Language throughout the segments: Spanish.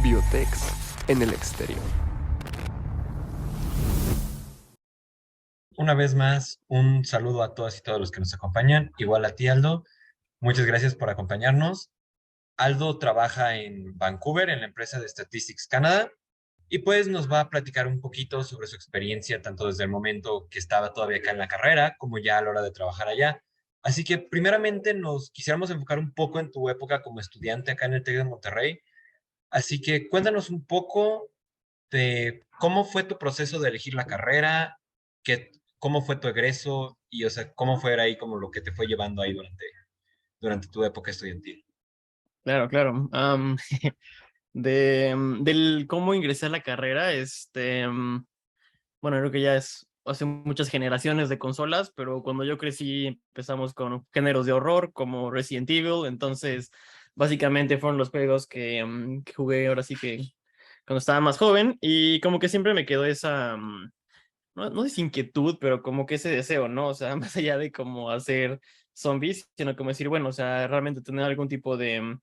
Biotex en el exterior. Una vez más, un saludo a todas y todos los que nos acompañan. Igual a ti, Aldo. Muchas gracias por acompañarnos. Aldo trabaja en Vancouver, en la empresa de Statistics Canada, y pues nos va a platicar un poquito sobre su experiencia, tanto desde el momento que estaba todavía acá en la carrera, como ya a la hora de trabajar allá. Así que primeramente nos quisiéramos enfocar un poco en tu época como estudiante acá en el TEC de Monterrey. Así que cuéntanos un poco de cómo fue tu proceso de elegir la carrera, cómo fue tu egreso y, o sea, cómo fue ahí como lo que te fue llevando ahí durante tu época estudiantil. Claro, claro. Del cómo ingresé a la carrera, bueno, creo que ya es hace muchas generaciones de consolas, pero cuando yo crecí empezamos con géneros de horror como Resident Evil, entonces básicamente fueron los juegos que jugué ahora sí que cuando estaba más joven y como que siempre me quedó esa, no sé si inquietud, pero como que ese deseo, ¿no? O sea, más allá de como hacer zombies, sino como decir, bueno, o sea, realmente tener algún tipo de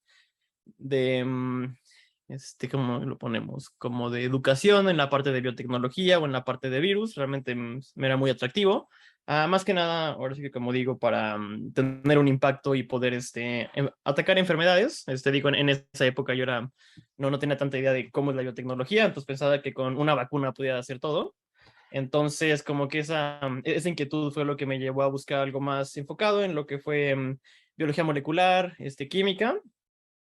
¿cómo lo ponemos? Como de educación en la parte de biotecnología o en la parte de virus, realmente me era muy atractivo. Más que nada, ahora sí que como digo, para tener un impacto y poder atacar enfermedades. Digo, en esa época yo no tenía tanta idea de cómo es la biotecnología, entonces pensaba que con una vacuna podía hacer todo. Entonces, como que esa inquietud fue lo que me llevó a buscar algo más enfocado en lo que fue biología molecular, química.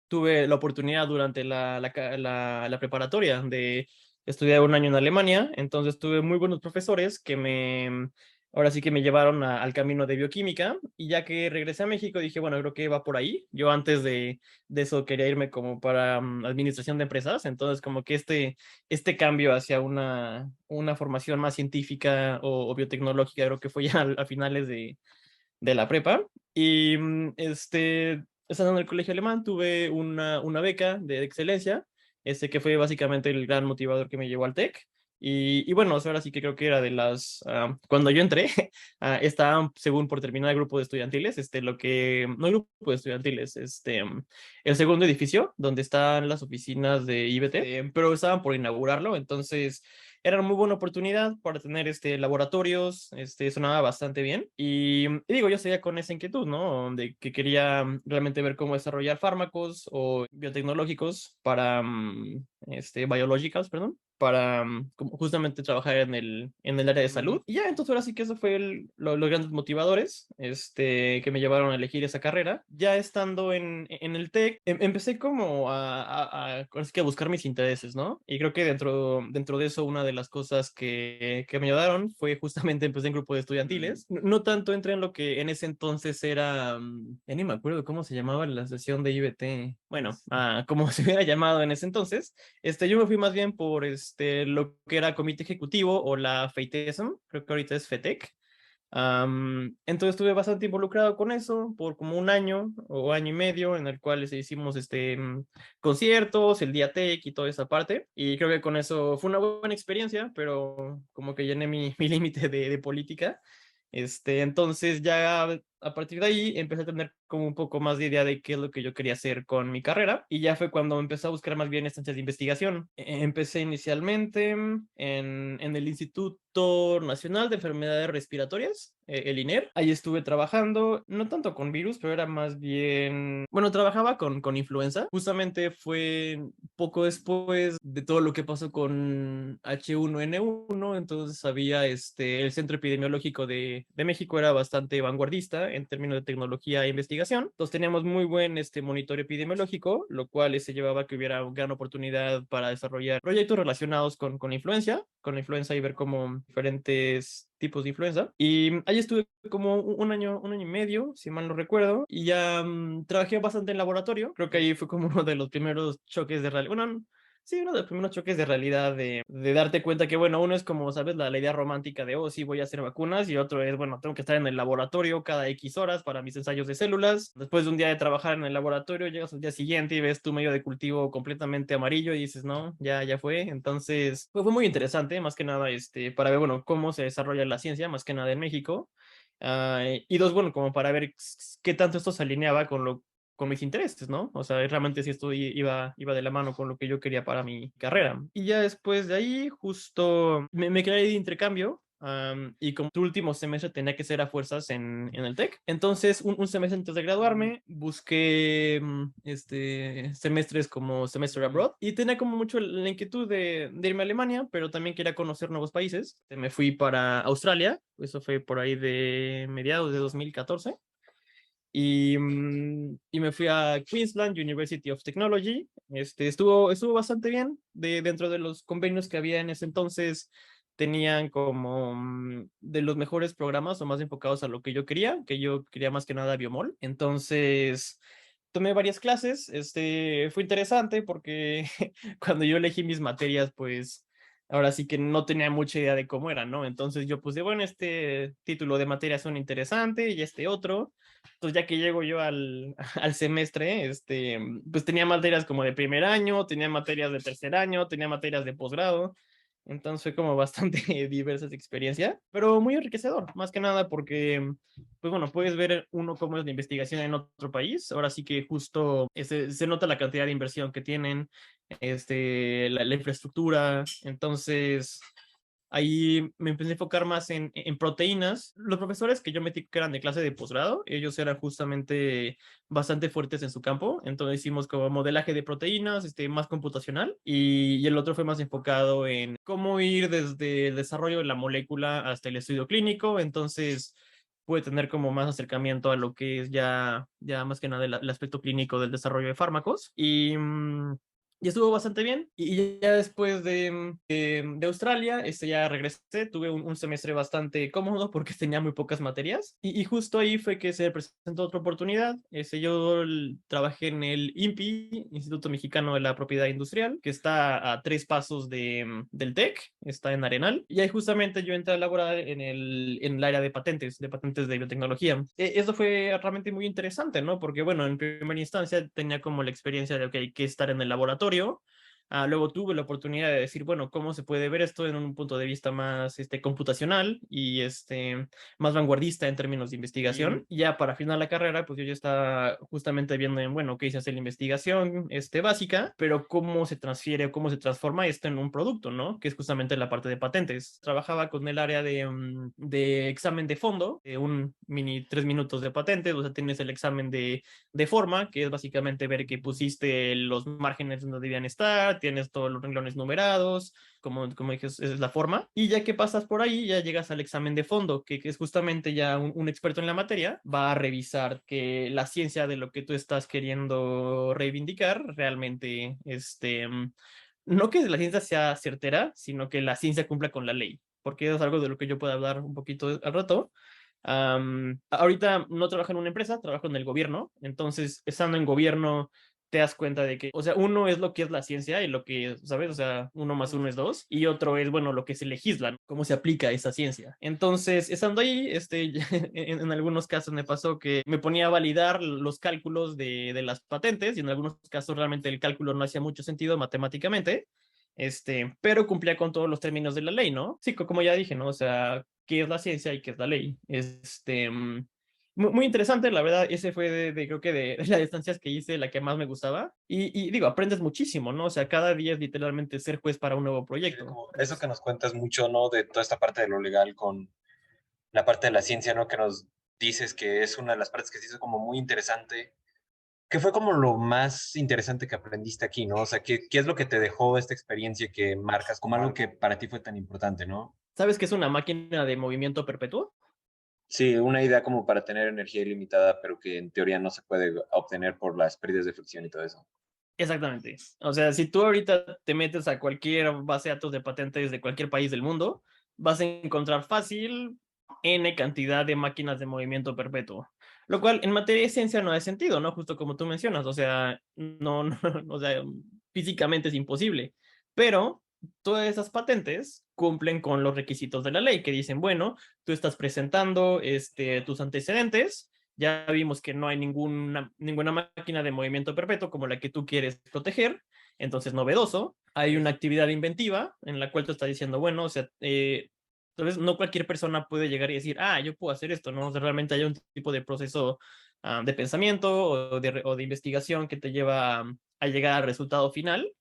Tuve la oportunidad durante la preparatoria de estudiar un año en Alemania, entonces tuve muy buenos profesores ahora sí que me llevaron al camino de bioquímica, y ya que regresé a México dije, bueno, creo que va por ahí. Yo antes de eso quería irme como para administración de empresas, entonces como que este cambio hacia una formación más científica o biotecnológica creo que fue ya a finales de la prepa. Y estando en el colegio alemán, tuve una beca de excelencia, que fue básicamente el gran motivador que me llevó al TEC. Y bueno, o sea, ahora sí que creo que era cuando yo entré, estaba según por terminar el grupo de estudiantiles, no el grupo de estudiantiles, el segundo edificio donde están las oficinas de IBT, pero estaban por inaugurarlo, entonces era una muy buena oportunidad para tener laboratorios, sonaba bastante bien. Y digo, yo seguía con esa inquietud, ¿no? De que quería realmente ver cómo desarrollar fármacos o biotecnológicos biológicos, perdón, para como justamente trabajar en el área de salud. Y ya, entonces ahora sí que eso fue los grandes motivadores, que me llevaron a elegir esa carrera. Ya estando en el TEC, empecé como ahora sí que a buscar mis intereses, ¿no? Y creo que dentro de eso, una de las cosas que me ayudaron fue justamente empecé en grupo de estudiantiles. No tanto entré en lo que en ese entonces era, ya ni me acuerdo cómo se llamaba la sesión de IBT. Bueno, como se hubiera llamado en ese entonces, yo me fui más bien por lo que era comité ejecutivo o la FEITESM, creo que ahorita es FETEC. Entonces estuve bastante involucrado con eso por como un año o año y medio, en el cual hicimos conciertos, el Día Tech y toda esa parte. Y creo que con eso fue una buena experiencia, pero como que llené mi límite de política. Entonces ya a partir de ahí empecé a tener como un poco más de idea de qué es lo que yo quería hacer con mi carrera, y ya fue cuando empecé a buscar más bien estancias de investigación. Empecé inicialmente en el Instituto Nacional de Enfermedades Respiratorias, el INER. Ahí estuve trabajando, no tanto con virus, pero era más bien, bueno, trabajaba con influenza. Justamente fue poco después de todo lo que pasó con H1N1, entonces había el Centro Epidemiológico de México era bastante vanguardista en términos de tecnología e investigación. Entonces teníamos muy buen monitoreo epidemiológico, lo cual se llevaba a que hubiera gran oportunidad para desarrollar proyectos relacionados con la influenza y ver cómo diferentes tipos de influenza. Y ahí estuve como un año y medio, si mal no recuerdo, y ya trabajé bastante en laboratorio. Creo que ahí fue como uno de los primeros choques de realidad. Bueno, sí, uno de los primeros choques de realidad de darte cuenta que, bueno, uno es como, ¿sabes? La idea romántica de, oh, sí, voy a hacer vacunas, y otro es, bueno, tengo que estar en el laboratorio cada X horas para mis ensayos de células. Después de un día de trabajar en el laboratorio, llegas al día siguiente y ves tu medio de cultivo completamente amarillo y dices, no, ya fue. Entonces, fue muy interesante, más que nada, para ver, bueno, cómo se desarrolla la ciencia, más que nada en México. Y dos, bueno, como para ver qué tanto esto se alineaba con con mis intereses, ¿no? O sea, realmente sí esto iba de la mano con lo que yo quería para mi carrera. Y ya después de ahí, justo me quedé de intercambio. Y como tu último semestre tenía que ser a fuerzas en el TEC, entonces un semestre antes de graduarme busqué semestres como Semester Abroad y tenía como mucho la inquietud de irme a Alemania, pero también quería conocer nuevos países. Me fui para Australia, eso fue por ahí de mediados de 2014. Y me fui a Queensland University of Technology. Estuvo bastante bien. Dentro de los convenios que había en ese entonces, tenían como de los mejores programas o más enfocados a lo que yo quería más que nada biomol. Entonces, tomé varias clases. Fue interesante porque cuando yo elegí mis materias, pues ahora sí que no tenía mucha idea de cómo eran, ¿no? Entonces yo puse, bueno, este título de materia son interesante y este otro. Entonces, ya que llego yo al semestre, pues tenía materias como de primer año, tenía materias de tercer año, tenía materias de posgrado. Entonces fue como bastante diversa esa experiencia, pero muy enriquecedor, más que nada porque, pues bueno, puedes ver uno cómo es la investigación en otro país. Ahora sí que justo se nota la cantidad de inversión que tienen, la infraestructura. Entonces, ahí me empecé a enfocar más en proteínas. Los profesores que yo metí que eran de clase de posgrado, ellos eran justamente bastante fuertes en su campo. Entonces hicimos como modelaje de proteínas, más computacional. Y el otro fue más enfocado en cómo ir desde el desarrollo de la molécula hasta el estudio clínico. Entonces puede tener como más acercamiento a lo que es ya más que nada el aspecto clínico del desarrollo de fármacos. Y estuvo bastante bien. Y ya después de Australia, ya regresé, tuve un semestre bastante cómodo porque tenía muy pocas materias. Y justo ahí fue que se presentó otra oportunidad. Yo trabajé en el INPI, Instituto Mexicano de la Propiedad Industrial, que está a 3 pasos del TEC, está en Arenal. Y ahí justamente yo entré a laborar en el área de patentes de biotecnología. Eso fue realmente muy interesante, ¿no? Porque, bueno, en primera instancia tenía como la experiencia de, ok, hay que estar en el laboratorio. Luego tuve la oportunidad de decir, bueno, ¿cómo se puede ver esto en un punto de vista más computacional y más vanguardista en términos de investigación? Y ya para final la carrera, pues yo ya estaba justamente viendo en, bueno, qué hice hacer la investigación básica, pero cómo se transfiere, cómo se transforma esto en un producto, ¿no? Que es justamente la parte de patentes. Trabajaba con el área de examen de fondo, un mini 3 minutos de patentes, o sea, tienes el examen de forma, que es básicamente ver que pusiste los márgenes donde debían estar, tienes todos los renglones numerados, como dije, es la forma. Y ya que pasas por ahí, ya llegas al examen de fondo, que es justamente ya un experto en la materia, va a revisar que la ciencia de lo que tú estás queriendo reivindicar realmente, no que la ciencia sea certera, sino que la ciencia cumpla con la ley, porque es algo de lo que yo puedo hablar un poquito al rato. Ahorita no trabajo en una empresa, trabajo en el gobierno. Entonces, estando en gobierno, te das cuenta de que, o sea, uno es lo que es la ciencia y lo que, ¿sabes? O sea, 1 más 1 es 2, y otro es, bueno, lo que se legisla, ¿no? Cómo se aplica esa ciencia. Entonces, estando ahí, en algunos casos me pasó que me ponía a validar los cálculos de las patentes, y en algunos casos realmente el cálculo no hacía mucho sentido matemáticamente. Pero cumplía con todos los términos de la ley, ¿no? Sí, como ya dije, ¿no? O sea, qué es la ciencia y qué es la ley. Muy interesante, la verdad. Ese fue creo que de las distancias que hice, la que más me gustaba. Y digo, aprendes muchísimo, ¿no? O sea, cada día es literalmente ser juez para un nuevo proyecto. Como eso que nos cuentas mucho, ¿no? De toda esta parte de lo legal con la parte de la ciencia, ¿no? Que nos dices que es una de las partes que se hizo como muy interesante. ¿Qué fue como lo más interesante que aprendiste aquí, ¿no? O sea, ¿qué es lo que te dejó esta experiencia que marcas como algo que para ti fue tan importante, ¿no? ¿Sabes qué es una máquina de movimiento perpetuo? Sí, una idea como para tener energía ilimitada, pero que en teoría no se puede obtener por las pérdidas de fricción y todo eso. Exactamente. O sea, si tú ahorita te metes a cualquier base de datos de patentes de cualquier país del mundo, vas a encontrar fácil N cantidad de máquinas de movimiento perpetuo. Lo cual en materia de ciencia no hace sentido, ¿no? Justo como tú mencionas. O sea, no, o sea, físicamente es imposible. Pero todas esas patentes cumplen con los requisitos de la ley que dicen, bueno, tú estás presentando tus antecedentes. Ya vimos que no hay ninguna máquina de movimiento perpetuo como la que tú quieres proteger, entonces novedoso. Hay una actividad inventiva en la cual tú estás diciendo, bueno, o sea, entonces no cualquier persona puede llegar y decir, yo puedo hacer esto, ¿no? O sea, realmente hay un tipo de proceso de pensamiento o de investigación que te lleva a llegar al resultado final.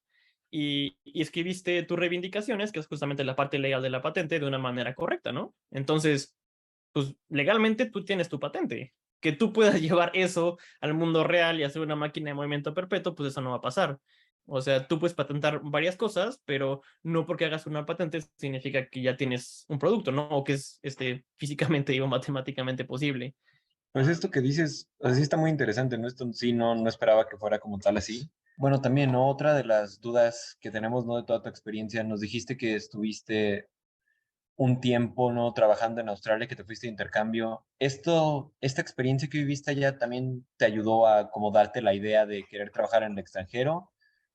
Y escribiste tus reivindicaciones, que es justamente la parte legal de la patente, de una manera correcta, ¿no? Entonces, pues legalmente tú tienes tu patente. Que tú puedas llevar eso al mundo real y hacer una máquina de movimiento perpetuo, pues eso no va a pasar. O sea, tú puedes patentar varias cosas, pero no porque hagas una patente significa que ya tienes un producto, ¿no? O que es físicamente o matemáticamente posible. Pues esto que dices, así está muy interesante, ¿no? Esto sí, no esperaba que fuera como tal así. Bueno, también, ¿no? Otra de las dudas que tenemos, ¿no? De toda tu experiencia, nos dijiste que estuviste un tiempo, ¿no? Trabajando en Australia, que te fuiste de intercambio. Esta experiencia que viviste allá también te ayudó a como darte la idea de querer trabajar en el extranjero,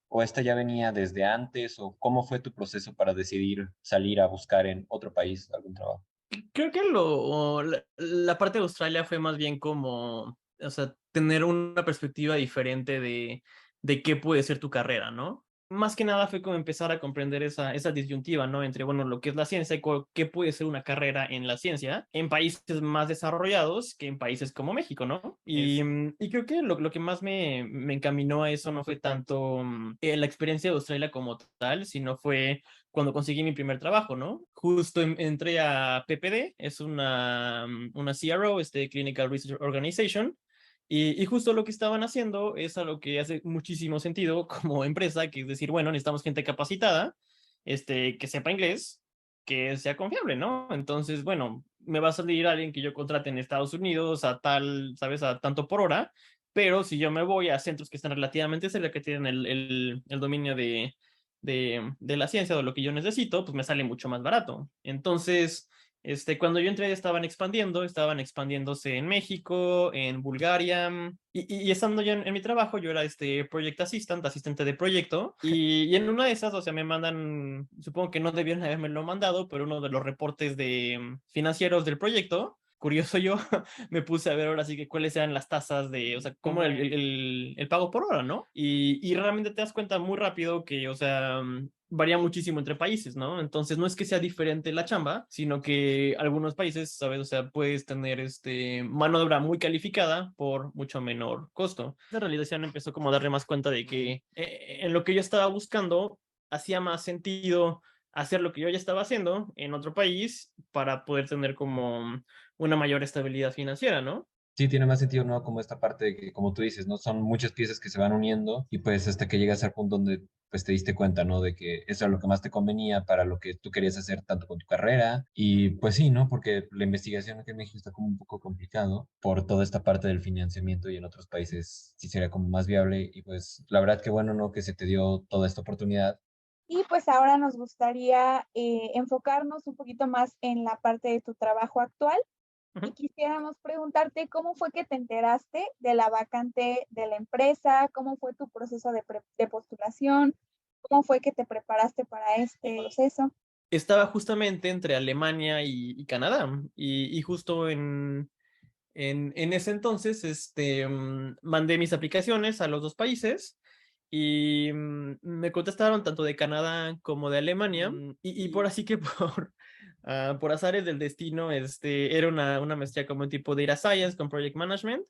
o esta ya venía desde antes, o cómo fue tu proceso para decidir salir a buscar en otro país algún trabajo. Creo que la parte de Australia fue más bien como, o sea, tener una perspectiva diferente de qué puede ser tu carrera, ¿no? Más que nada fue como empezar a comprender esa disyuntiva, ¿no? Entre, bueno, lo que es la ciencia y qué puede ser una carrera en la ciencia en países más desarrollados que en países como México, ¿no? Y creo que lo que más me encaminó a eso no fue tanto la experiencia de Australia como tal, sino fue cuando conseguí mi primer trabajo, ¿no? Justo entré a PPD, es una CRO, Clinical Research Organization, y justo lo que estaban haciendo es algo que hace muchísimo sentido como empresa, que es decir, bueno, necesitamos gente capacitada, que sepa inglés, que sea confiable, ¿no? Entonces, bueno, me va a salir alguien que yo contrate en Estados Unidos a tal, ¿sabes? A tanto por hora, pero si yo me voy a centros que están relativamente cerca, que tienen el dominio de la ciencia o de lo que yo necesito, pues me sale mucho más barato. Entonces, cuando yo entré estaban expandiéndose en México, en Bulgaria, y estando yo en mi trabajo, yo era Project Assistant, asistente de proyecto, y en una de esas, o sea, me mandan, supongo que no debieron haberme lo mandado, pero uno de los reportes financieros del proyecto. Curioso yo, me puse a ver ahora sí que cuáles eran las tasas de, o sea, cómo era el pago por hora, ¿no? Y realmente te das cuenta muy rápido que, o sea, varía muchísimo entre países, ¿no? Entonces no es que sea diferente la chamba, sino que algunos países, ¿sabes? O sea, puedes tener mano de obra muy calificada por mucho menor costo. La realización empezó como a darle más cuenta de que en lo que yo estaba buscando hacía más sentido hacer lo que yo ya estaba haciendo en otro país para poder tener como una mayor estabilidad financiera, ¿no? Sí, tiene más sentido, ¿no? Como esta parte de que, como tú dices, ¿no? Son muchas piezas que se van uniendo y pues hasta que llegas al punto donde pues te diste cuenta, ¿no? De que eso era lo que más te convenía para lo que tú querías hacer tanto con tu carrera y pues sí, ¿no? Porque la investigación aquí en México está como un poco complicado por toda esta parte del financiamiento y en otros países sí sería como más viable y pues la verdad que bueno, ¿no? Que se te dio toda esta oportunidad. Y pues ahora nos gustaría enfocarnos un poquito más en la parte de tu trabajo actual y quisiéramos preguntarte cómo fue que te enteraste de la vacante de la empresa, cómo fue tu proceso de postulación, cómo fue que te preparaste para este proceso. Estaba justamente entre Alemania y Canadá y justo en ese entonces mandé mis aplicaciones a los dos países y me contestaron tanto de Canadá como de Alemania y por así que por azares del destino era una maestría como un tipo de Data Science con Project Management,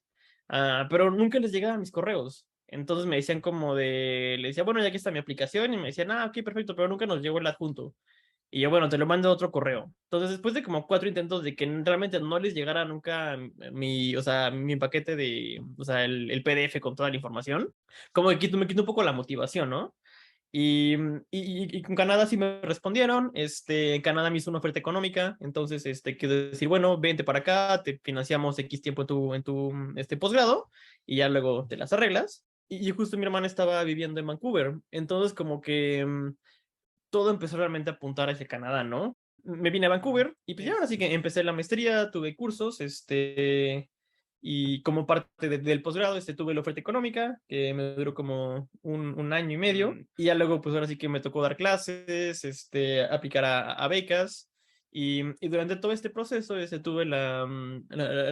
pero nunca les llegaban mis correos. Entonces me decían le decía, bueno, ya aquí está mi aplicación y me decían, ok, perfecto, pero nunca nos llegó el adjunto. Y yo, bueno, te lo mando a otro correo. Entonces, después de como 4 intentos de que realmente no les llegara nunca o sea, mi paquete o sea, el PDF con toda la información, como que me quito un poco la motivación, ¿no? Y con Canadá sí me respondieron, Canadá me hizo una oferta económica, entonces, quiero decir, bueno, vente para acá, te financiamos X tiempo en tu posgrado, y ya luego te las arreglas. Y justo mi hermana estaba viviendo en Vancouver, entonces como que todo empezó realmente a apuntar hacia Canadá, ¿no? Me vine a Vancouver y pues ya ahora sí que empecé la maestría, tuve cursos, y como parte del posgrado, tuve la oferta económica, que me duró como un año y medio, y ya luego pues ahora sí que me tocó dar clases, aplicar a becas, Y durante todo este proceso tuve la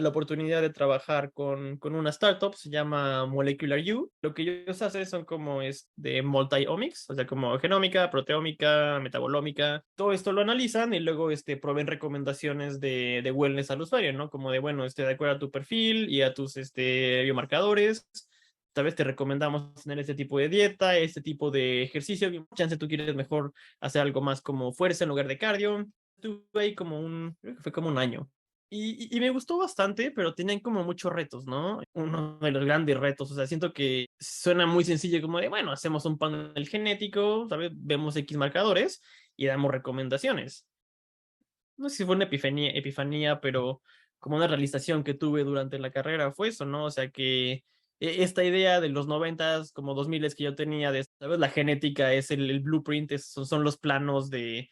oportunidad de trabajar con una startup, se llama Molecular U. Lo que ellos hacen son como de multi-omics, o sea, como genómica, proteómica, metabolómica. Todo esto lo analizan y luego proveen recomendaciones de wellness al usuario, ¿no? Como de, bueno, de acuerdo a tu perfil y a tus biomarcadores, tal vez te recomendamos tener este tipo de dieta, este tipo de ejercicio. Chance tú quieres mejor hacer algo más como fuerza en lugar de cardio. Estuve ahí creo que fue como un año. Y me gustó bastante, pero tenían como muchos retos, ¿no? Uno de los grandes retos, o sea, siento que suena muy sencillo como de, bueno, hacemos un panel genético, ¿sabes? Vemos X marcadores y damos recomendaciones. No sé si fue una epifanía, pero como una realización que tuve durante la carrera fue eso, ¿no? O sea, que esta idea de los 90s, como 2000s que yo tenía de, ¿sabes? La genética es el blueprint, son los planos de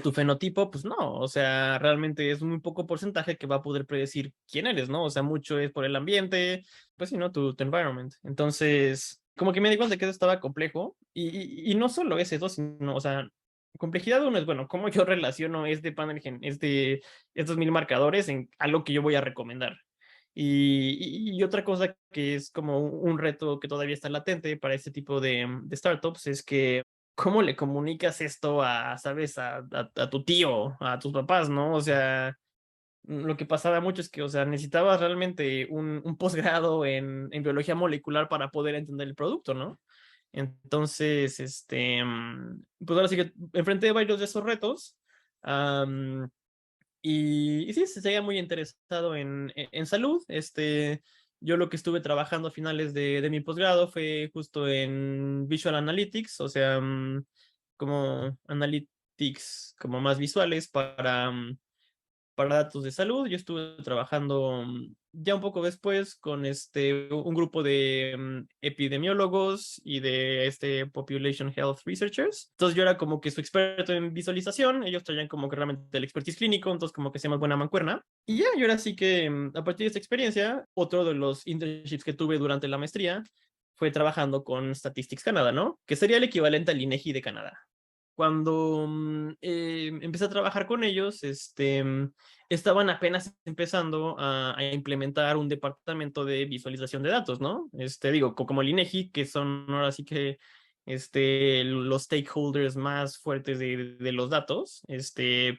tu fenotipo, pues no, o sea, realmente es muy poco porcentaje que va a poder predecir quién eres, ¿no? O sea, mucho es por el ambiente, pues sí, ¿no? Tu environment. Entonces, como que me di cuenta que eso estaba complejo y no solo ese dos, sino, o sea, complejidad uno es, bueno, cómo yo relaciono este panel, estos 1000 marcadores en algo que yo voy a recomendar. Y otra cosa que es como un reto que todavía está latente para este tipo de startups es que ¿cómo le comunicas esto sabes, a tu tío, a tus papás, ¿no? O sea, lo que pasaba mucho es que, o sea, necesitabas realmente un posgrado en biología molecular para poder entender el producto, ¿no? Entonces, pues ahora sí que enfrenté varios de esos retos. am, y sí, se seguía muy interesado en salud. Yo lo que estuve trabajando a finales de mi posgrado fue justo en Visual Analytics, o sea, como analytics como más visuales para datos de salud. Yo estuve trabajando ya un poco después con un grupo de epidemiólogos y de Population Health Researchers. Entonces yo era como que su experto en visualización, ellos traían como que realmente el expertise clínico, entonces como que hacíamos buena mancuerna. Y ya, yo era así que a partir de esta experiencia, otro de los internships que tuve durante la maestría fue trabajando con Statistics Canada, ¿no? Que sería el equivalente al INEGI de Canadá. Cuando empecé a trabajar con ellos, estaban apenas empezando a implementar un departamento de visualización de datos, ¿no? Digo, como el INEGI, que son ahora sí que los stakeholders más fuertes de los datos,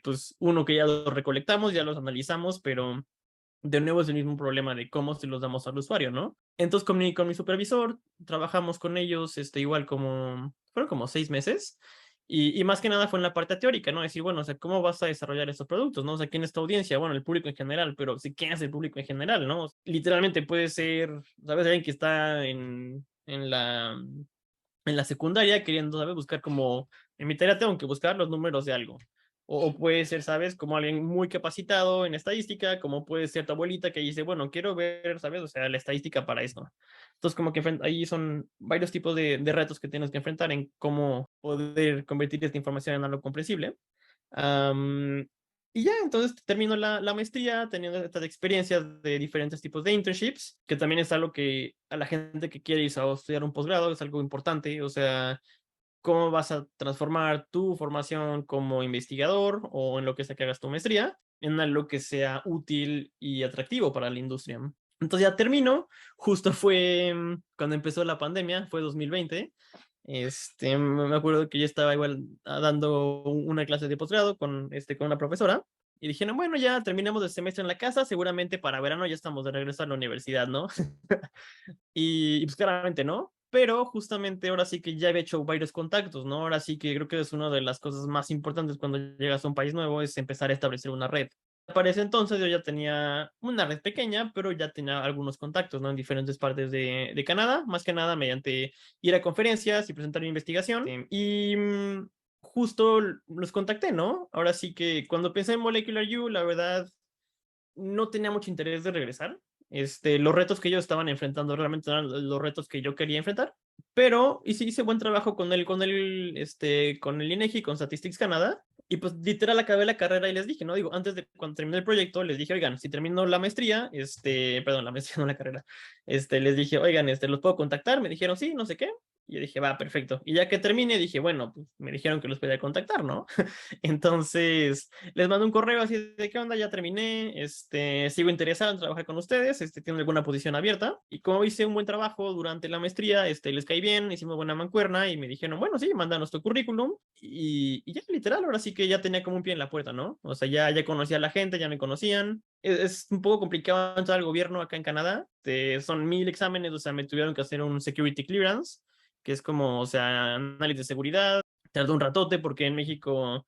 pues uno que ya los recolectamos, ya los analizamos, pero de nuevo es el mismo problema de cómo se los damos al usuario, ¿no? Entonces con mi supervisor trabajamos con ellos, igual fueron como 6 meses. Y más que nada fue en la parte teórica, ¿no? Decir, bueno, o sea, ¿cómo vas a desarrollar estos productos, ¿no? O sea, ¿quién es tu audiencia? Bueno, el público en general, pero sí, ¿quién es el público en general, ¿no? Literalmente puede ser, ¿sabes? Alguien que está en la secundaria queriendo, ¿sabes? Buscar como, en mi tarea tengo que buscar los números de algo. O puede ser, ¿sabes? Como alguien muy capacitado en estadística, como puede ser tu abuelita que dice, bueno, quiero ver, ¿sabes? O sea, la estadística para esto. Entonces, como que ahí son varios tipos de retos que tienes que enfrentar en cómo poder convertir esta información en algo comprensible. Am, y ya, entonces termino la maestría teniendo estas experiencias de diferentes tipos de internships, que también es algo que a la gente que quiere ir a estudiar un posgrado es algo importante. O sea, cómo vas a transformar tu formación como investigador o en lo que sea que hagas tu maestría en algo que sea útil y atractivo para la industria. Entonces ya termino, justo fue cuando empezó la pandemia, fue 2020. Me acuerdo que yo estaba igual dando una clase de posgrado con una profesora y dijeron, bueno, ya terminamos el semestre en la casa, seguramente para verano ya estamos de regreso a la universidad, ¿no? Y pues claramente no, pero justamente ahora sí que ya había hecho varios contactos, ¿no? Ahora sí que creo que es una de las cosas más importantes cuando llegas a un país nuevo, es empezar a establecer una red. Para ese entonces yo ya tenía una red pequeña, pero ya tenía algunos contactos, ¿no? En diferentes partes de Canadá, más que nada mediante ir a conferencias y presentar mi investigación. Y justo los contacté, ¿no? Ahora sí que cuando pensé en Molecular U, la verdad, no tenía mucho interés de regresar. Los retos que ellos estaban enfrentando realmente eran los retos que yo quería enfrentar, pero hice buen trabajo con el INEGI, con Statistics Canada, y pues literal acabé la carrera y les dije, ¿no? Digo, antes de cuando terminé el proyecto, les dije, oigan, si termino la maestría, perdón, la maestría no la carrera, les dije, oigan, ¿los puedo contactar? Me dijeron, sí, no sé qué, Y yo dije, va, perfecto. Y ya que termine, dije, bueno, pues me dijeron que los podía contactar, ¿no? Entonces, les mando un correo así de, ¿qué onda? Ya terminé, sigo interesado en trabajar con ustedes, ¿tienen alguna posición abierta? Y como hice un buen trabajo durante la maestría, les caí bien, hicimos buena mancuerna y me dijeron, bueno, sí, manda nuestro currículum. Y ya, literal, ahora sí que ya tenía como un pie en la puerta, ¿no? O sea, ya conocía a la gente, ya me conocían. Es un poco complicado entrar al gobierno acá en Canadá. Son 1000 exámenes, o sea, me tuvieron que hacer un security clearance, que es como, o sea, análisis de seguridad. Tardó un ratote porque en México,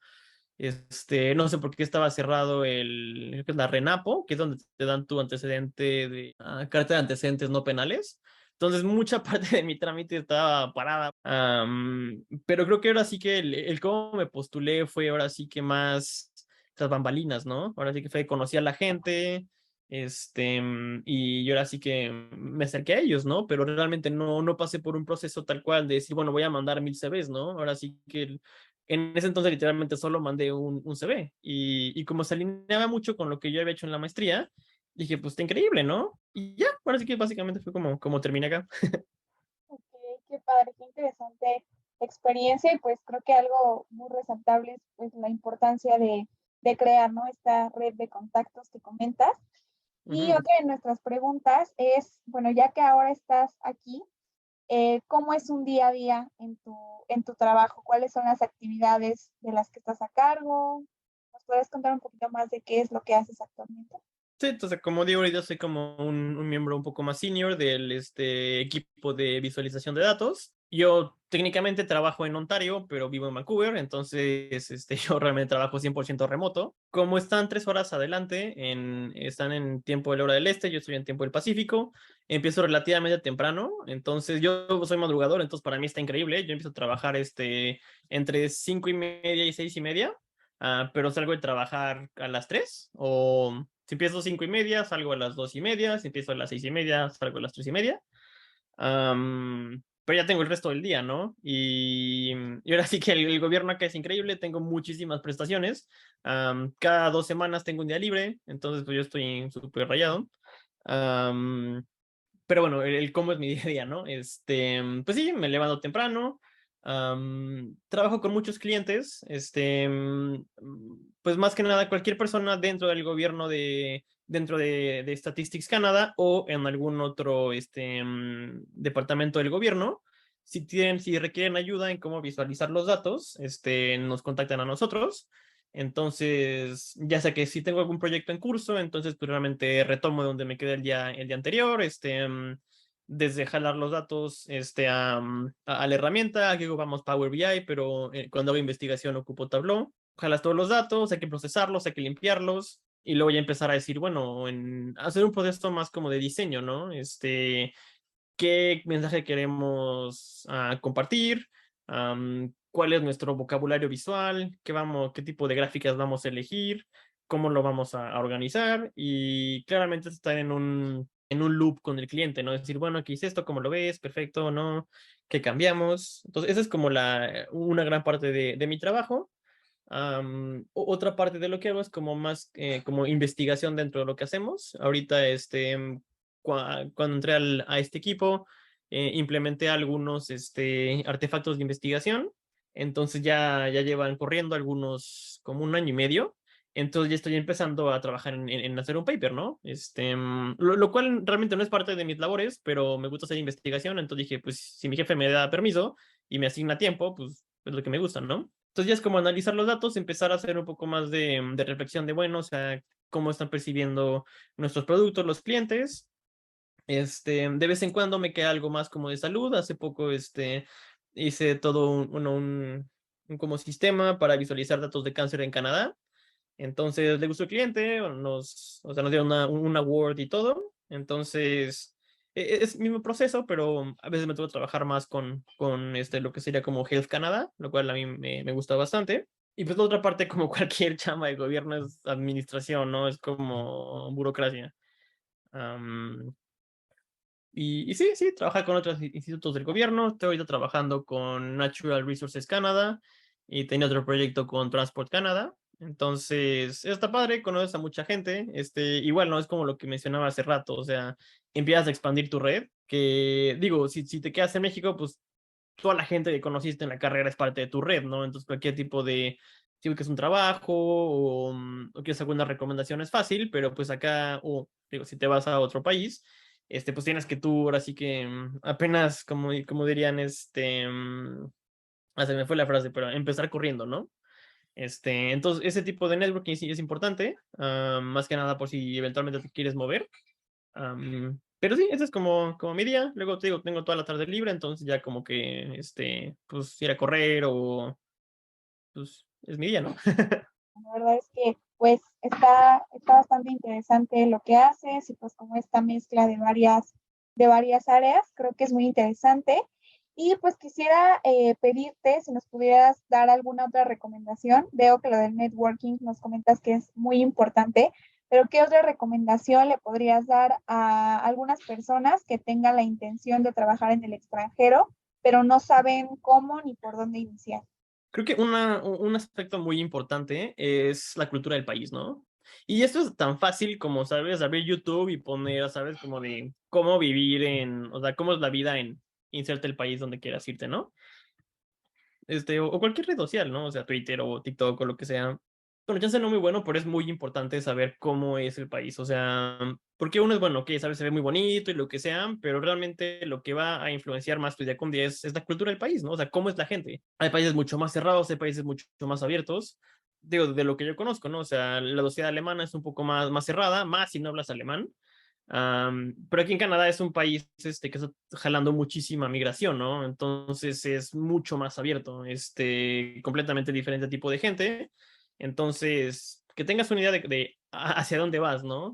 no sé por qué estaba cerrado creo que es la RENAPO, que es donde te dan tu antecedente de carta de antecedentes no penales. Entonces, mucha parte de mi trámite estaba parada. Pero creo que ahora sí que el cómo me postulé fue ahora sí que más tras bambalinas, ¿no? Ahora sí que fue, conocí a la gente, y yo ahora sí que me acerqué a ellos, ¿no? Pero realmente no pasé por un proceso tal cual de decir, bueno, voy a mandar 1000 CVs, ¿no? Ahora sí que en ese entonces literalmente solo mandé un CV y como se alineaba mucho con lo que yo había hecho en la maestría, dije, pues está increíble, ¿no? Y ya, ahora sí que básicamente fue como terminé acá. Ok, qué padre, qué interesante experiencia y pues creo que algo muy resaltable es pues la importancia de crear, ¿no? Esta red de contactos que comentas. Y Ujú. otra de nuestras preguntas es, bueno, ya que ahora estás aquí, ¿cómo es un día a día en tu trabajo? ¿Cuáles son las actividades de las que estás a cargo? ¿Nos puedes contar un poquito más de qué es lo que haces actualmente? Sí, entonces como digo, yo soy como un miembro un poco más senior del equipo de visualización de datos. Yo técnicamente trabajo en Ontario, pero vivo en Vancouver, entonces yo realmente trabajo 100% remoto. Como están 3 horas adelante, están en tiempo de la hora del este, yo estoy en tiempo del Pacífico, empiezo relativamente temprano, entonces yo soy madrugador, entonces para mí está increíble. Yo empiezo a trabajar entre 5:30 y 6:30. Pero salgo de trabajar a las 3, o si empiezo 5:30, salgo a las 2:30, si empiezo a las 6:30, salgo a las 3:30. Pero ya tengo el resto del día, ¿no? Y ahora sí que el gobierno acá es increíble, tengo muchísimas prestaciones. Cada 2 semanas tengo un día libre, entonces pues yo estoy súper rayado. Am, pero bueno, el cómo es mi día a día, ¿no? Pues sí, me levanto temprano, trabajo con muchos clientes, pues más que nada cualquier persona dentro del gobierno dentro de Statistics Canada o en algún otro departamento del gobierno. Si requieren ayuda en cómo visualizar los datos, nos contactan a nosotros. Entonces, ya sea que si tengo algún proyecto en curso, entonces pues realmente retomo de donde me quedé el día anterior, desde jalar los datos a la herramienta. Aquí ocupamos Power BI, pero cuando hago investigación ocupo Tableau. Jalas todos los datos, hay que procesarlos, hay que limpiarlos, y luego ya empezar a decir, bueno, hacer un proceso más como de diseño, ¿no? ¿Qué mensaje queremos compartir? ¿Cuál es nuestro vocabulario visual? ¿Qué tipo de gráficas vamos a elegir? ¿Cómo lo vamos a organizar? Y claramente estar en un loop con el cliente, ¿no? Es decir, bueno, ¿qué hice esto? ¿Cómo lo ves? ¿Perfecto o no? ¿Qué cambiamos? Entonces, esa es como una gran parte de mi trabajo. Otra parte de lo que hago es como más como investigación dentro de lo que hacemos. Ahorita, cuando entré a este equipo, implementé algunos artefactos de investigación. Entonces ya llevan corriendo algunos como 1 año y medio. Entonces ya estoy empezando a trabajar en hacer un paper, ¿no? Lo cual realmente no es parte de mis labores, pero me gusta hacer investigación. Entonces dije, pues si mi jefe me da permiso y me asigna tiempo, pues es lo que me gusta, ¿no? Entonces ya es como analizar los datos, empezar a hacer un poco más de reflexión de, bueno, o sea, cómo están percibiendo nuestros productos los clientes. De vez en cuando me queda algo más como de salud. Hace poco hice todo un como sistema para visualizar datos de cáncer en Canadá. Entonces le gustó el cliente, o sea, nos dieron un award y todo. Entonces es el mismo proceso, pero a veces me tengo que trabajar más con lo que sería como Health Canada, lo cual a mí me gusta bastante. Y pues la otra parte, como cualquier chama de gobierno, es administración, ¿no? Es como burocracia. Am, y sí, trabajar con otros institutos del gobierno. Estoy ahorita trabajando con Natural Resources Canada y tenía otro proyecto con Transport Canada. Entonces, está padre, conoces a mucha gente. Igual no es como lo que mencionaba hace rato, o sea, empiezas a expandir tu red, que digo, si te quedas en México, pues toda la gente que conociste en la carrera es parte de tu red, ¿no? Entonces cualquier tipo de, si buscas un trabajo o quieres alguna recomendación es fácil, pero pues acá, o digo, si te vas a otro país, pues tienes que tú, ahora sí que apenas, como dirían, se me fue la frase, pero empezar corriendo, ¿no? Entonces, ese tipo de networking sí es importante, más que nada por si eventualmente te quieres mover. Pero sí, ese es como mi día. Luego te digo, tengo toda la tarde libre, entonces ya como que, pues ir a correr o, pues, es mi día, ¿no? La verdad es que pues está bastante interesante lo que haces y pues como esta mezcla de varias áreas, creo que es muy interesante. Y pues quisiera pedirte si nos pudieras dar alguna otra recomendación. Veo que lo del networking nos comentas que es muy importante, pero ¿qué otra recomendación le podrías dar a algunas personas que tengan la intención de trabajar en el extranjero, pero no saben cómo ni por dónde iniciar? Creo que un aspecto muy importante es la cultura del país, ¿no? Y esto es tan fácil como, ¿sabes? Abrir YouTube y poner, ¿sabes? Como de cómo vivir o sea, cómo es la vida en inserte el país donde quieras irte, ¿no? O cualquier red social, ¿no? O sea, Twitter o TikTok o lo que sea. Bueno, chance no muy bueno, pero es muy importante saber cómo es el país. O sea, porque uno es bueno, que sabes, se ve muy bonito y lo que sea, pero realmente lo que va a influenciar más tu día con día es la cultura del país, ¿no? O sea, cómo es la gente. Hay países mucho más cerrados, hay países mucho más abiertos. Digo, de lo que yo conozco, ¿no? O sea, la sociedad alemana es un poco más cerrada, más si no hablas alemán. Pero aquí en Canadá es un país que está jalando muchísima migración, ¿no? Entonces es mucho más abierto, completamente diferente tipo de gente. Entonces, que tengas una idea de hacia dónde vas, ¿no?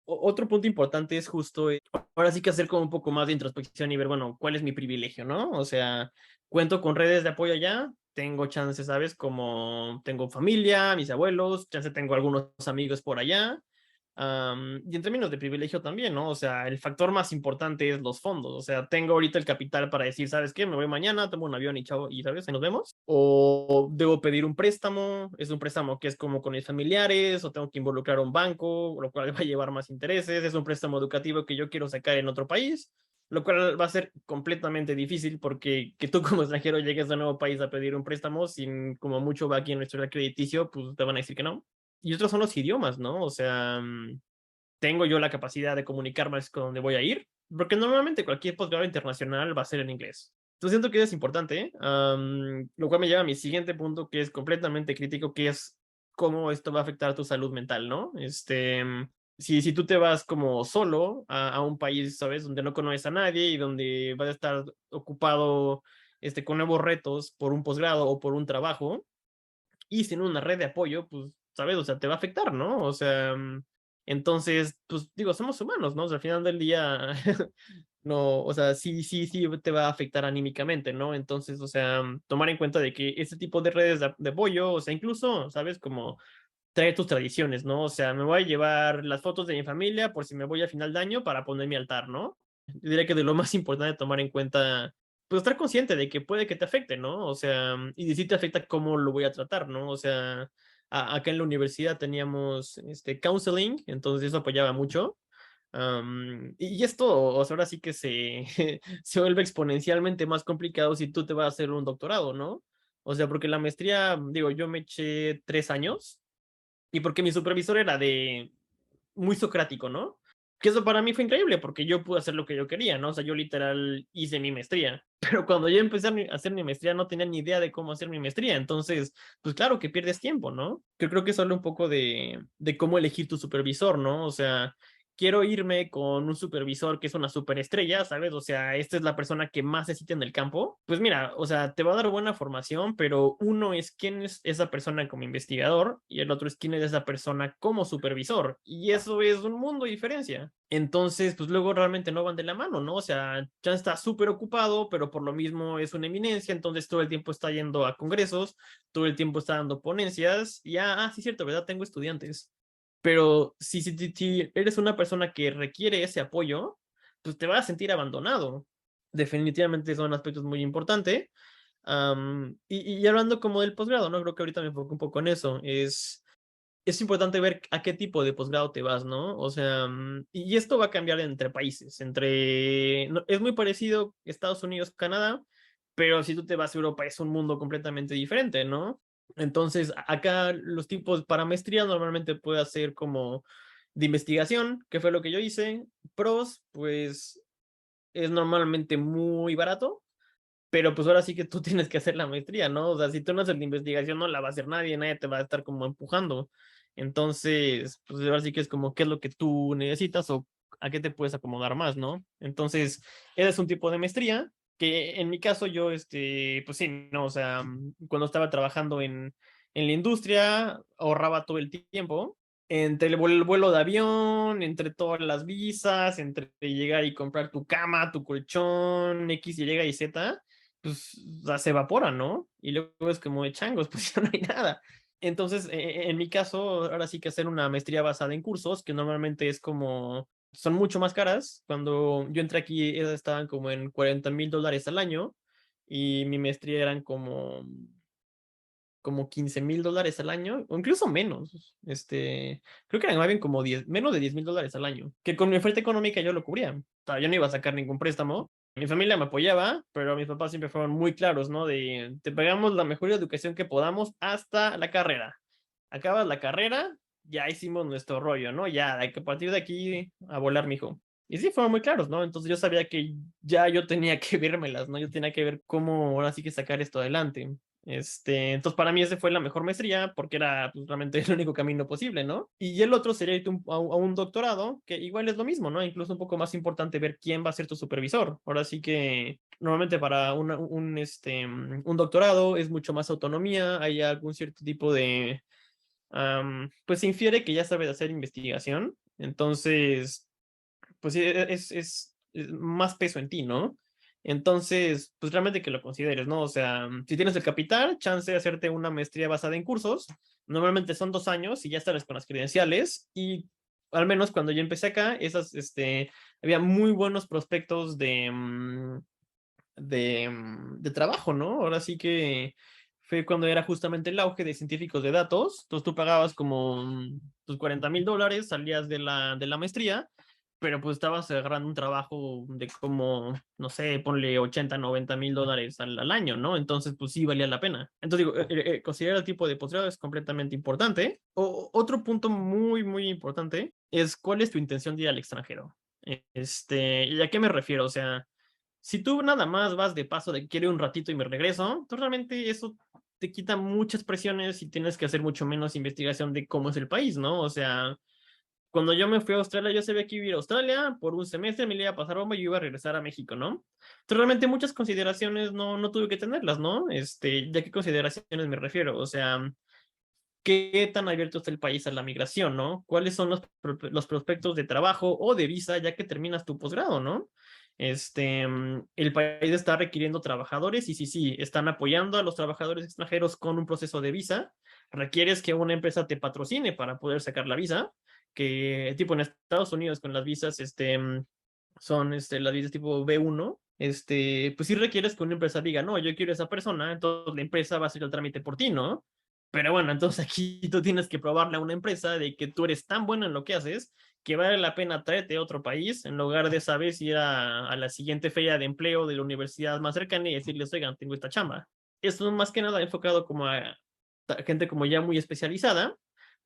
Otro punto importante es justo, ahora sí que hacer como un poco más de introspección y ver, bueno, cuál es mi privilegio, ¿no? O sea, cuento con redes de apoyo allá, tengo chances, ¿sabes? Como tengo familia, mis abuelos, chance tengo algunos amigos por allá. Y en términos de privilegio también, ¿no? O sea, el factor más importante es los fondos. O sea, tengo ahorita el capital para decir, ¿sabes qué? Me voy mañana, tomo un avión y chao, y ¿sabes? Ahí nos vemos. O debo pedir un préstamo, es un préstamo que es como con mis familiares, o tengo que involucrar a un banco, lo cual va a llevar más intereses. Es un préstamo educativo que yo quiero sacar en otro país, lo cual va a ser completamente difícil porque que tú como extranjero llegues a un nuevo país a pedir un préstamo sin como mucho va aquí en nuestro crediticio, pues te van a decir que no. Y otros son los idiomas, ¿no? O sea, tengo yo la capacidad de comunicarme con donde voy a ir, porque normalmente cualquier posgrado internacional va a ser en inglés. Entonces siento que es importante, lo cual me lleva a mi siguiente punto, que es completamente crítico, que es cómo esto va a afectar tu salud mental, ¿no? Si tú te vas como solo a un país, ¿sabes? Donde no conoces a nadie y donde vas a estar ocupado con nuevos retos por un posgrado o por un trabajo, y sin una red de apoyo, pues, ¿sabes? O sea, te va a afectar, ¿no? O sea, entonces, pues digo, somos humanos, ¿no? O sea, al final del día, no, o sea, sí te va a afectar anímicamente, ¿no? Entonces, o sea, tomar en cuenta de que este tipo de redes de apoyo, o sea, incluso, ¿sabes? Como traer tus tradiciones, ¿no? O sea, me voy a llevar las fotos de mi familia por si me voy a final de año para poner mi altar, ¿no? Yo diría que de lo más importante tomar en cuenta, pues estar consciente de que puede que te afecte, ¿no? O sea, y si te afecta, ¿cómo lo voy a tratar, ¿no? O sea, acá en la universidad teníamos counseling, entonces eso apoyaba mucho. Y esto, o sea, ahora sí que se vuelve exponencialmente más complicado si tú te vas a hacer un doctorado, ¿no? O sea, porque la maestría, digo, yo me eché 3 años y porque mi supervisor era de muy socrático, ¿no? Que eso para mí fue increíble porque yo pude hacer lo que yo quería, ¿no? O sea, yo literal hice mi maestría, pero cuando yo empecé a hacer mi maestría no tenía ni idea de cómo hacer mi maestría, entonces, pues claro que pierdes tiempo, ¿no? Yo creo que es solo un poco de cómo elegir tu supervisor, ¿no? O sea, quiero irme con un supervisor que es una superestrella, ¿sabes? O sea, esta es la persona que más se cita en el campo. Pues mira, o sea, te va a dar buena formación, pero uno es quién es esa persona como investigador y el otro es quién es esa persona como supervisor. Y eso es un mundo de diferencia. Entonces, pues luego realmente no van de la mano, ¿no? O sea, ya está súper ocupado, pero por lo mismo es una eminencia, entonces todo el tiempo está yendo a congresos, todo el tiempo está dando ponencias, y sí, cierto, ¿verdad? Tengo estudiantes. Pero si eres una persona que requiere ese apoyo, pues te vas a sentir abandonado. Definitivamente son aspectos muy importantes. Y hablando como del posgrado, ¿no? Creo que ahorita me enfoco un poco en eso. Es importante ver a qué tipo de posgrado te vas, ¿no? O sea, y esto va a cambiar entre países. Es muy parecido Estados Unidos, Canadá, pero si tú te vas a Europa es un mundo completamente diferente, ¿no? Entonces, acá los tipos para maestría normalmente puede hacer como de investigación, que fue lo que yo hice. Pros, pues es normalmente muy barato, pero pues ahora sí que tú tienes que hacer la maestría, ¿no? O sea, si tú no haces la investigación, no la va a hacer nadie, nadie te va a estar como empujando. Entonces, pues ahora sí que es como qué es lo que tú necesitas o a qué te puedes acomodar más, ¿no? Entonces, ese es un tipo de maestría que en mi caso yo, pues sí, ¿no? O sea, cuando estaba trabajando en la industria, ahorraba todo el tiempo entre el vuelo de avión, entre todas las visas, entre llegar y comprar tu cama, tu colchón, X, Y, Z, pues se evapora, ¿no? Y luego es como de changos, pues ya no hay nada. Entonces, en mi caso, ahora sí que hacer una maestría basada en cursos, que normalmente es como, son mucho más caras. Cuando yo entré aquí, esas estaban como en $40,000 al año y mi maestría eran como $15,000 al año, o incluso menos. Creo que eran más bien como menos de $10,000 al año, que con mi oferta económica yo lo cubría. O sea, yo no iba a sacar ningún préstamo. Mi familia me apoyaba, pero mis papás siempre fueron muy claros, ¿no? De, te pagamos la mejor educación que podamos hasta la carrera. Acabas la carrera, ya hicimos nuestro rollo, ¿no? Ya, hay que a partir de aquí a volar, mijo. Y sí, fueron muy claros, ¿no? Entonces yo sabía que ya yo tenía que vérmelas, ¿no? Yo tenía que ver cómo ahora sí que sacar esto adelante. Entonces para mí ese fue la mejor maestría porque era pues, realmente el único camino posible, ¿no? Y el otro sería irte a un doctorado, que igual es lo mismo, ¿no? Incluso un poco más importante ver quién va a ser tu supervisor. Ahora sí que normalmente para un doctorado es mucho más autonomía, hay algún cierto tipo de, pues se infiere que ya sabes hacer investigación, entonces, pues sí, es más peso en ti, ¿no? Entonces, pues realmente que lo consideres, ¿no? O sea, si tienes el capital, chance de hacerte una maestría basada en cursos, normalmente son 2 años y ya estarás con las credenciales y al menos cuando yo empecé acá, había muy buenos prospectos de trabajo, ¿no? Ahora sí que fue cuando era justamente el auge de científicos de datos, entonces tú pagabas como tus $40,000, salías de la maestría, pero pues estabas agarrando un trabajo de como, no sé, ponle 80, $90,000 al año, ¿no? Entonces, pues sí, valía la pena. Entonces, digo, considerar el tipo de posgrado es completamente importante. Otro punto muy, muy importante es cuál es tu intención de ir al extranjero. ¿Y a qué me refiero? O sea, si tú nada más vas de paso de quiero un ratito y me regreso, tú realmente eso te quita muchas presiones y tienes que hacer mucho menos investigación de cómo es el país, ¿no? O sea, cuando yo me fui a Australia, yo sabía que iba a ir a Australia por un semestre, me iba a pasar bomba y yo iba a regresar a México, ¿no? Entonces, realmente muchas consideraciones no tuve que tenerlas, ¿no? ¿Ya qué consideraciones me refiero? O sea, ¿qué tan abierto está el país a la migración, ¿no? ¿Cuáles son los prospectos de trabajo o de visa ya que terminas tu posgrado, ¿no? El país está requiriendo trabajadores y sí, están apoyando a los trabajadores extranjeros con un proceso de visa. Requieres que una empresa te patrocine para poder sacar la visa, que tipo en Estados Unidos con las visas, son las visas tipo B1, pues sí requieres que una empresa diga, no, yo quiero a esa persona, entonces la empresa va a hacer el trámite por ti, ¿no? Pero bueno, entonces aquí tú tienes que probarle a una empresa de que tú eres tan bueno en lo que haces que vale la pena traerte a otro país en lugar de, sabes, ir a la siguiente feria de empleo de la universidad más cercana y decirles, oigan, tengo esta chamba. Esto más que nada enfocado como a gente como ya muy especializada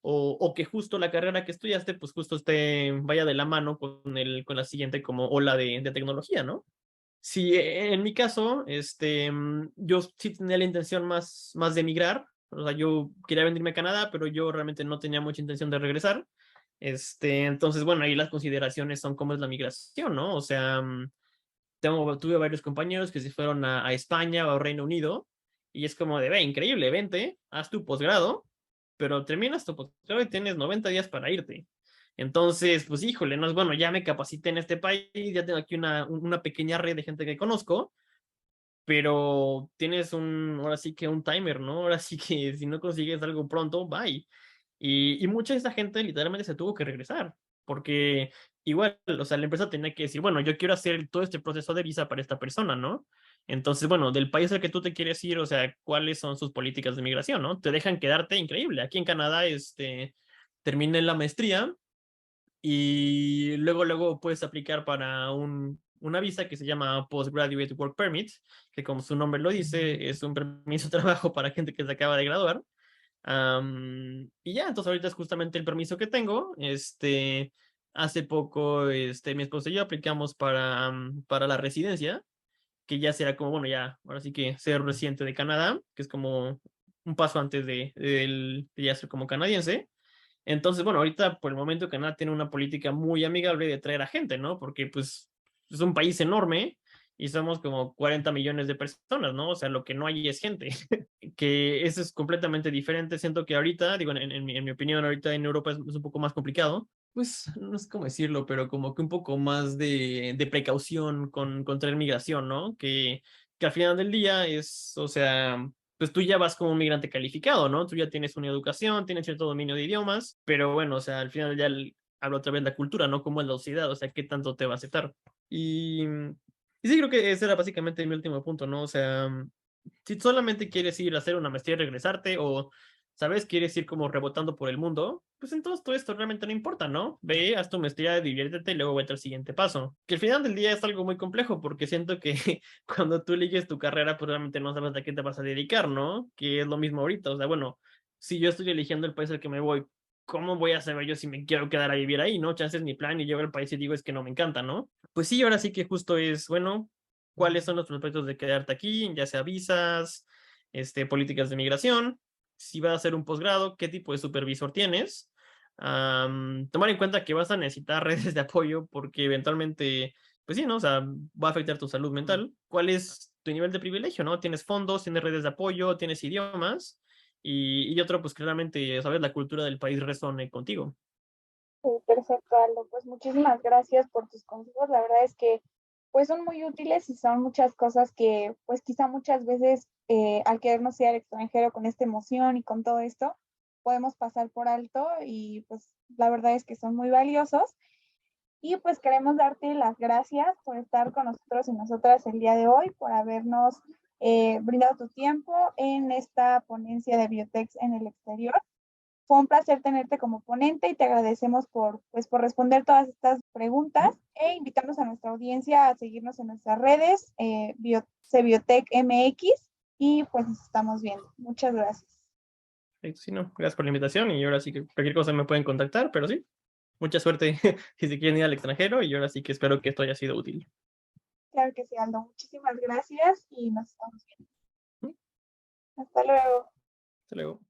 o que justo la carrera que estudiaste, pues justo vaya de la mano con la siguiente como ola de tecnología, ¿no? Sí, en mi caso, yo sí tenía la intención más de emigrar. O sea, yo quería venirme a Canadá, pero yo realmente no tenía mucha intención de regresar. Entonces, bueno, ahí las consideraciones son cómo es la migración, ¿no? O sea, tuve varios compañeros que se fueron a España o a Reino Unido y es como de, ve, increíble, vente, haz tu posgrado, pero terminas tu posgrado y tienes 90 días para irte. Entonces, pues híjole, no es bueno, ya me capacité en este país, ya tengo aquí una pequeña red de gente que conozco, pero tienes ahora sí que un timer, ¿no? Ahora sí que si no consigues algo pronto, bye. Y mucha de esa gente literalmente se tuvo que regresar, porque igual, o sea, la empresa tenía que decir, bueno, yo quiero hacer todo este proceso de visa para esta persona, ¿no? Entonces, bueno, del país al que tú te quieres ir, o sea, ¿cuáles son sus políticas de migración, no? Te dejan quedarte increíble. Aquí en Canadá, terminé la maestría y luego puedes aplicar para una visa que se llama Postgraduate Work Permit, que como su nombre lo dice, es un permiso de trabajo para gente que se acaba de graduar. Y ya, entonces ahorita es justamente el permiso que tengo. Hace poco, mi esposa y yo aplicamos para la residencia, que ya será como, bueno, ya, ahora sí que ser residente de Canadá, que es como un paso antes de ya ser como canadiense. Entonces, bueno, ahorita por el momento Canadá tiene una política muy amigable de traer a gente, ¿no? Porque pues es un país enorme y somos como 40 millones de personas, ¿no? O sea, lo que no hay es gente, que eso es completamente diferente. Siento que ahorita, digo, en mi opinión, ahorita en Europa es un poco más complicado. Pues no sé cómo decirlo, pero como que un poco más de precaución con traer migración, ¿no? Que al final del día es, o sea, pues tú ya vas como un migrante calificado, ¿no? Tú ya tienes una educación, tienes cierto dominio de idiomas, pero bueno, o sea, al final ya hablo otra vez de la cultura, ¿no? Como es la sociedad, o sea, ¿qué tanto te va a aceptar? Y sí, creo que ese era básicamente mi último punto, ¿no? O sea, si solamente quieres ir a hacer una maestría y regresarte, o, ¿sabes? Quieres ir como rebotando por el mundo, pues entonces todo esto realmente no importa, ¿no? Ve, haz tu maestría, diviértete y luego vete al siguiente paso. Que al final del día es algo muy complejo, porque siento que cuando tú eliges tu carrera, pues realmente no sabes a qué te vas a dedicar, ¿no? Que es lo mismo ahorita, o sea, bueno, si yo estoy eligiendo el país al que me voy, ¿cómo voy a saber yo si me quiero quedar a vivir ahí, no? Chances mi plan y llego al país y digo es que no me encanta, ¿no? Pues sí, ahora sí que justo es, bueno, ¿cuáles son los prospectos de quedarte aquí? Ya sea visas, políticas de migración, si vas a hacer un posgrado, qué tipo de supervisor tienes. Tomar en cuenta que vas a necesitar redes de apoyo porque eventualmente, pues sí, ¿no? O sea, va a afectar tu salud mental. ¿Cuál es tu nivel de privilegio, no? ¿Tienes fondos, tienes redes de apoyo, tienes idiomas? Y otro, pues claramente, sabes, la cultura del país resone contigo. Sí, perfecto, Aldo. Pues muchísimas gracias por tus consejos. La verdad es que pues son muy útiles y son muchas cosas que pues quizá muchas veces al querernos ir al extranjero con esta emoción y con todo esto podemos pasar por alto y pues la verdad es que son muy valiosos. Y pues queremos darte las gracias por estar con nosotros y nosotras el día de hoy, por habernos brindado tu tiempo en esta ponencia de Biotech en el exterior. Fue un placer tenerte como ponente y te agradecemos por responder todas estas preguntas e invitamos a nuestra audiencia a seguirnos en nuestras redes, Cbiotech MX, y pues nos estamos viendo. Muchas gracias. Sí, no, gracias por la invitación y ahora sí que cualquier cosa me pueden contactar, pero sí, mucha suerte si se quieren ir al extranjero y ahora sí que espero que esto haya sido útil. Claro que sí, Aldo. Muchísimas gracias y nos estamos viendo. ¿Mm? Hasta luego. Hasta luego.